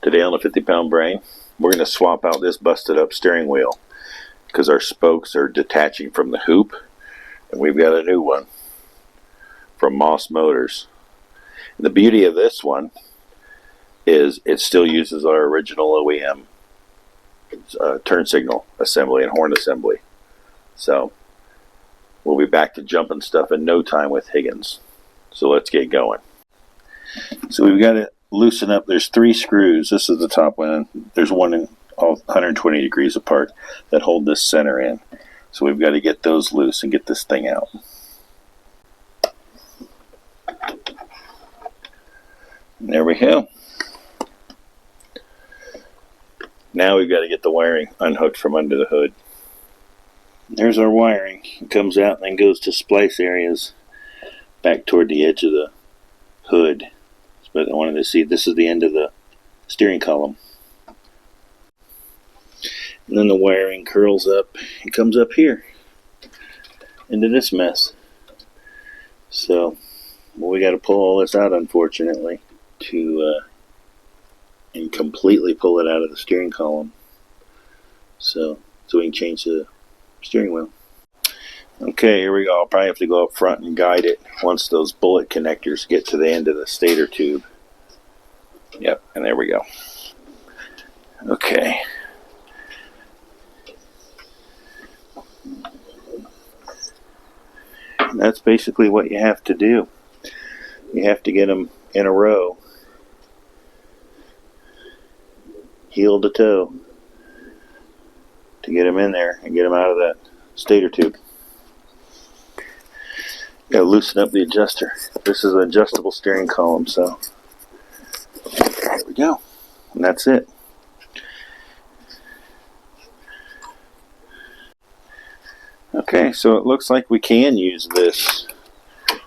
Today on the 50-pound brain, we're going to swap out this busted up steering wheel because our spokes are detaching from the hoop, and we've got a new one from Moss Motors. And the beauty of this one is it still uses our original OEM turn signal assembly and horn assembly. So we'll be back to jumping stuff in no time with Higgins. So let's get going. So we've got to loosen up. There's 3 screws. This is the top one. There's one in all 120 degrees apart that hold this center in. So we've got to get those loose and get this thing out. And there we go. Now we've got to get the wiring unhooked from under the hood. There's our wiring. It comes out and then goes to splice areas back toward the edge of the hood. But I wanted to see, this is the end of the steering column. And then the wiring curls up and comes up here into this mess. So we got to pull all this out, unfortunately, and completely pull it out of the steering column. So we can change the steering wheel. Okay, here we go. I'll probably have to go up front and guide it once those bullet connectors get to the end of the stator tube. Yep, and there we go. Okay. And that's basically what you have to do. You have to get them in a row, heel to toe, to get them in there and get them out of that stator tube. Got to loosen up the adjuster. This is an adjustable steering column, so there we go. And that's it. Okay, so it looks like we can use this.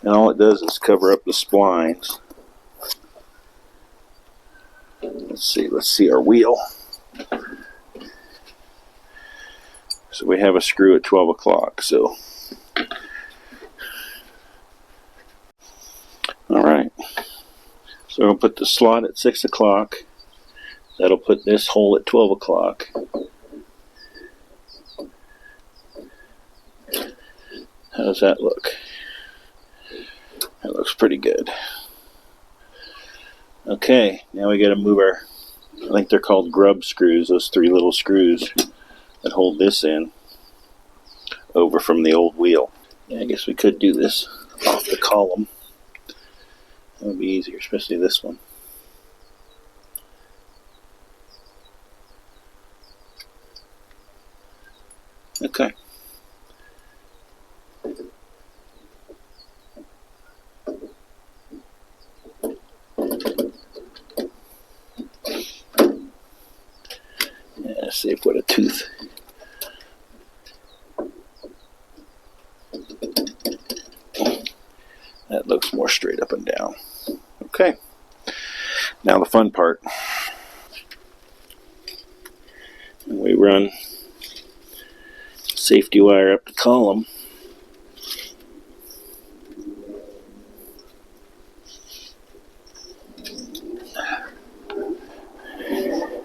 And all it does is cover up the splines. Let's see our wheel. So we have a screw at 12 o'clock, so. Alright. So we'll put the slot at 6 o'clock. That'll put this hole at 12 o'clock. How does that look? That looks pretty good. Okay, now we got to move our, I think they're called grub screws, those 3 little screws that hold this in over from the old wheel. Yeah, I guess we could do this off the column. That would be easier, especially this one. Okay. Yeah, see if what a tooth. That looks more straight up and down. Okay. Now the fun part. And we run safety wire up the column.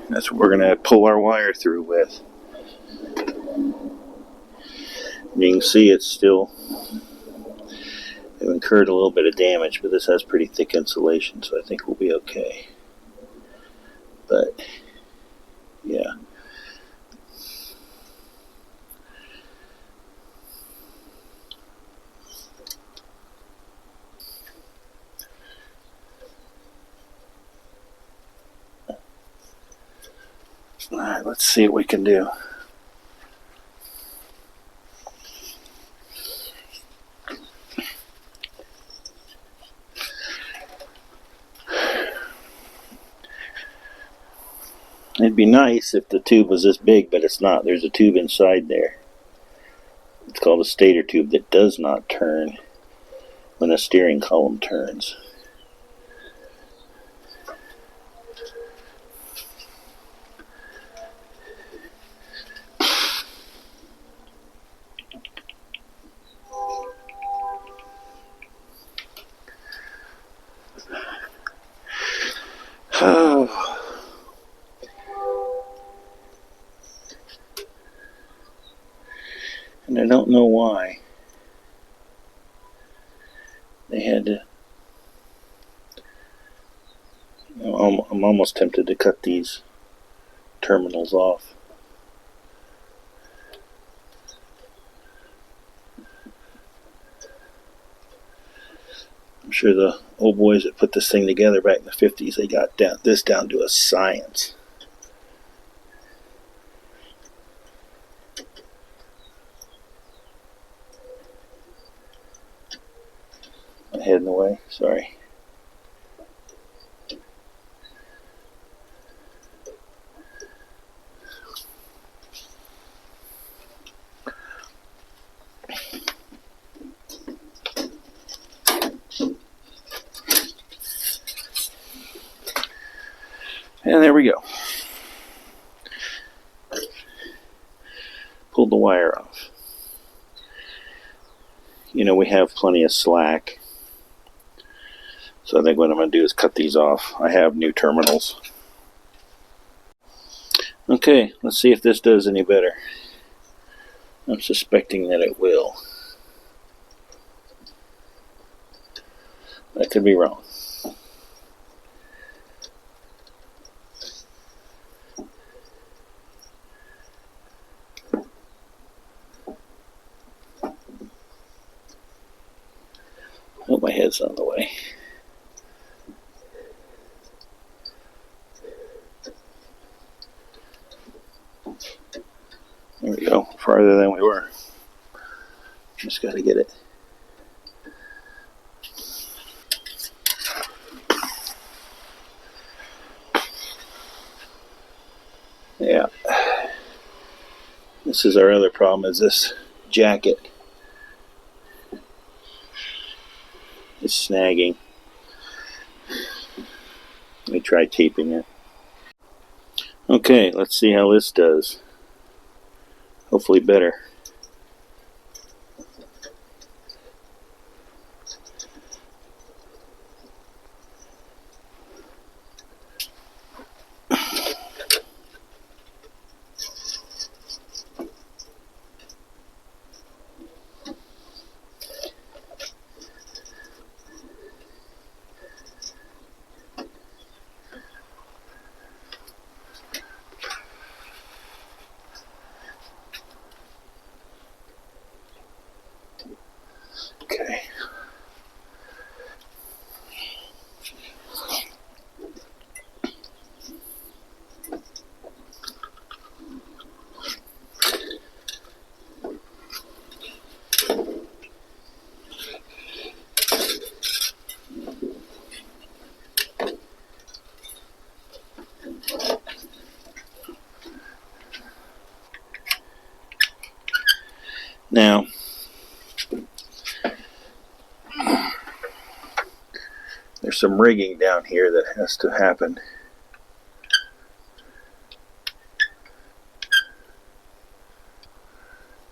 That's what we're going to pull our wire through with. And you can see it's still incurred a little bit of damage, but this has pretty thick insulation, so I think we'll be okay. But yeah. Alright, let's see what we can do. It'd be nice if the tube was this big, but it's not. There's a tube inside there. It's called a stator tube that does not turn when the steering column turns. And I don't know why they had to. I'm almost tempted to cut these terminals off. I'm sure the old boys that put this thing together back in the 50s, they got this down to a science. My head in the way, sorry. And there we go. Pulled the wire off. You know, we have plenty of slack. So I think what I'm going to do is cut these off. I have new terminals. Okay, let's see if this does any better. I'm suspecting that it will. I could be wrong. Oh, my head's on the way. There we go, farther than we were. Just got to get it. Yeah. This is our other problem, is this jacket is snagging. Let me try taping it. Okay, let's see how this does. Hopefully better. Okay. Now, there's some rigging down here that has to happen.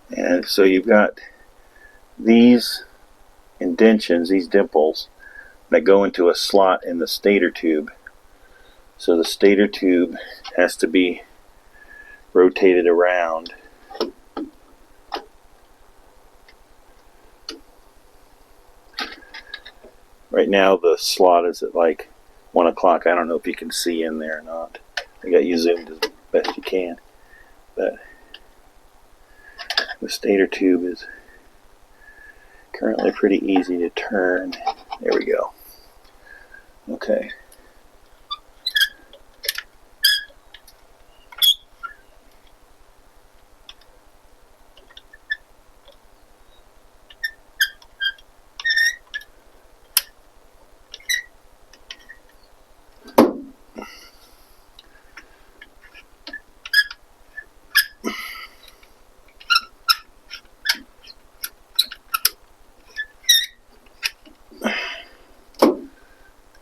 And so you've got these indentions, these dimples, that go into a slot in the stator tube. So the stator tube has to be rotated around. Right now the slot is at like 1 o'clock. I don't know if you can see in there or not. I got you zoomed as best you can. But the stator tube is currently pretty easy to turn. There we go. Okay.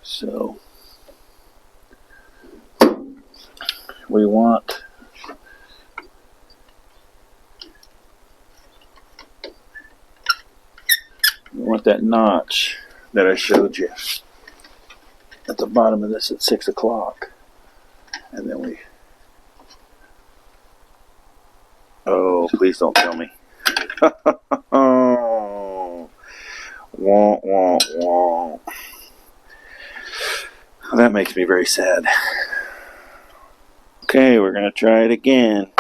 So we want that notch that I showed you at the bottom of this at 6 o'clock. And then oh, please don't tell me. Oh, wah, wah, wah. That makes me very sad. Okay, we're going to try it again.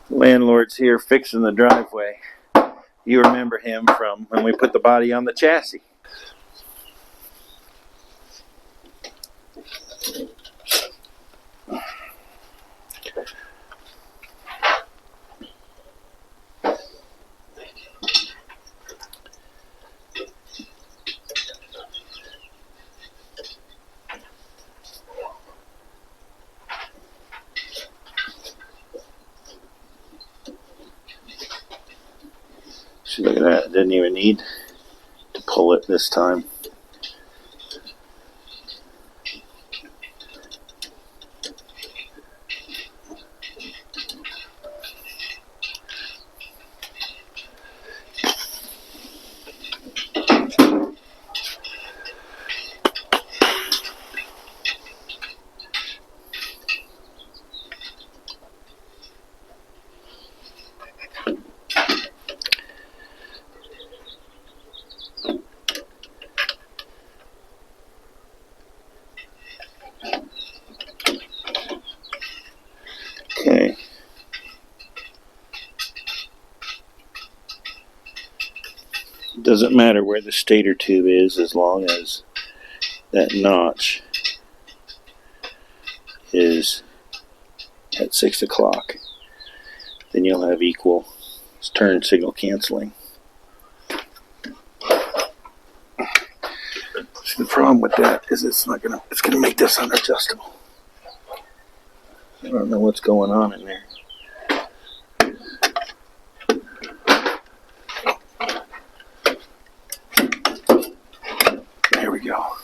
Landlord's here fixing the driveway. You remember him from when we put the body on the chassis. See, look at that. Didn't even need to pull it this time. Okay. It doesn't matter where the stator tube is as long as that notch is at 6 o'clock. Then you'll have equal turn signal canceling. The problem with that is it's gonna make this unadjustable. I don't know what's going on in there. There we go.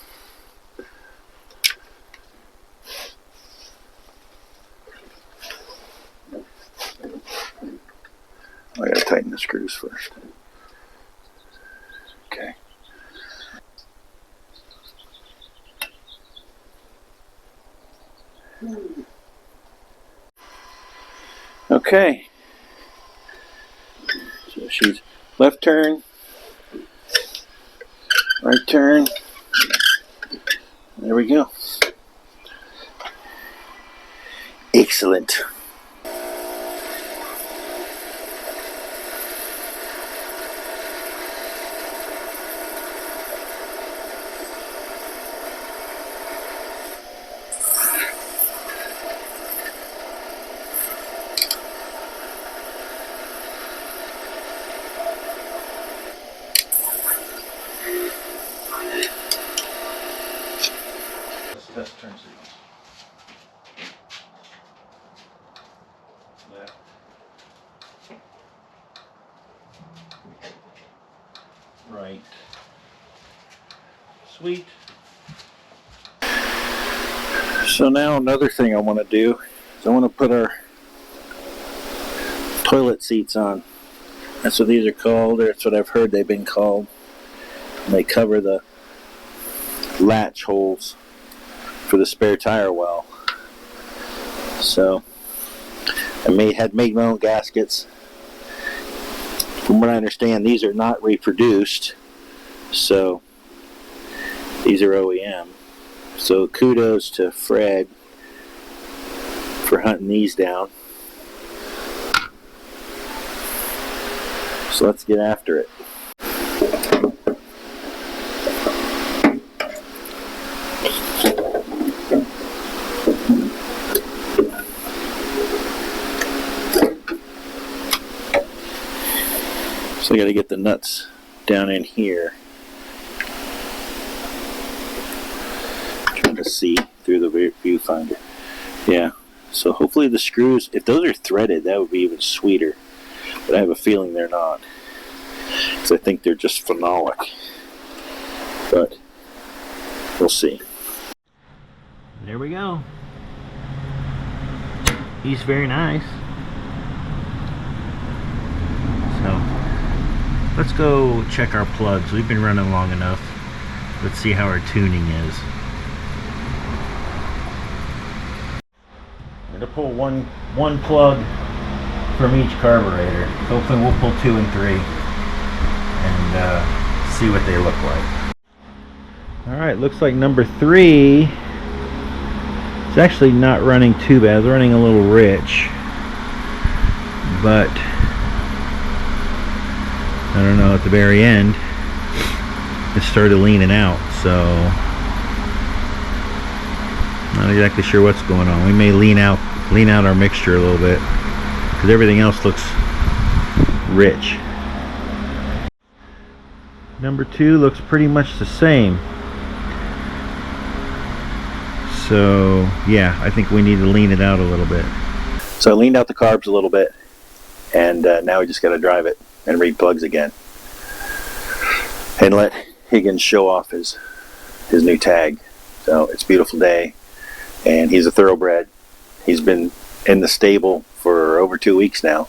I gotta tighten the screws first. Okay. Okay. So she's left turn, right turn. There we go. Excellent. Test turn signals. Left. Right. Sweet. So now another thing I want to do is I want to put our toilet seats on. That's what these are called, or that's what I've heard they've been called. And they cover the latch holes for the spare tire well. So I had made my own gaskets. From what I understand, these are not reproduced, so these are OEM. So kudos to Fred for hunting these down. So let's get after it. So I got to get the nuts down in here. Trying to see through the viewfinder. Yeah, so hopefully the screws, if those are threaded, that would be even sweeter. But I have a feeling they're not, because I think they're just phenolic. But we'll see. There we go. He's very nice. So let's go check our plugs. We've been running long enough. Let's see how our tuning is. I'm going to pull one plug from each carburetor. Hopefully we'll pull 2 and 3 and see what they look like. Alright, looks like number 3 is actually not running too bad. It's running a little rich, but I don't know, at the very end it started leaning out, so not exactly sure what's going on. We may lean out our mixture a little bit because everything else looks rich. Number 2 looks pretty much the same. So yeah, I think we need to lean it out a little bit. So I leaned out the carbs a little bit, and now we just got to drive it and read plugs again and let Higgins show off his new tag. So it's a beautiful day, and he's a thoroughbred. He's been in the stable for over 2 weeks now,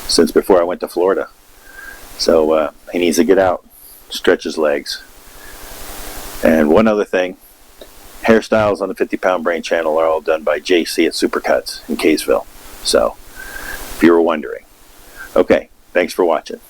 since before I went to Florida. So he needs to get out, stretch his legs. And one other thing, hairstyles on the 50-Pound Brain channel are all done by JC at Supercuts in Kaysville. So if you were wondering. Okay, thanks for watching.